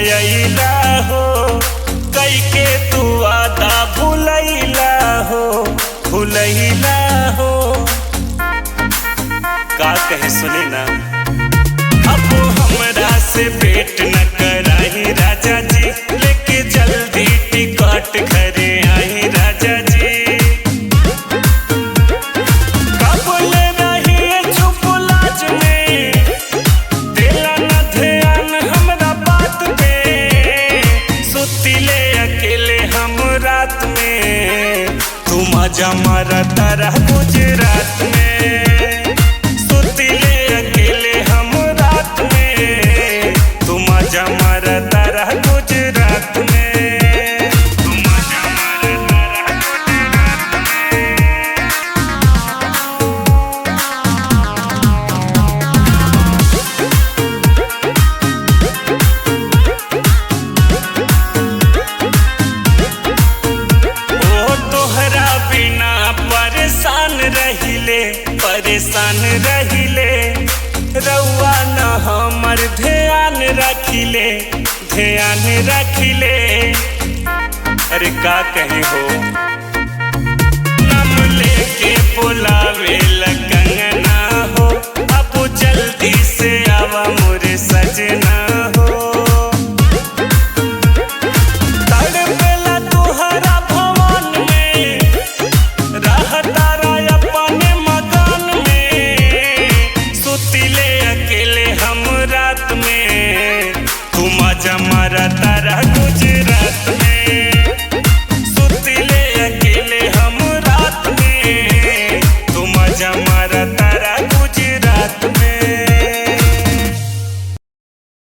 नयला हो, कई के तू आदा भूलैला हो, भूलैला हो। का कहे सुने ना, अब हमरा से भेंट न कराही राजा जी, लेके जल्दी टिकट घरे आई राजा जी। कबले रही चुप लाज में, दिला न ध्यान हमरा बात पे, सुतिले अकेले हम रात में, तू मजा मारता रह गुजरात में। परेशान रहिले रउआ न हमर ध्यान रखिले, ध्यान रखिले। अरे का कहे हो, नाम लेके बुलावे कंगना हो, अब जल्दी से आवा मोरे सजना हो। मजा मारता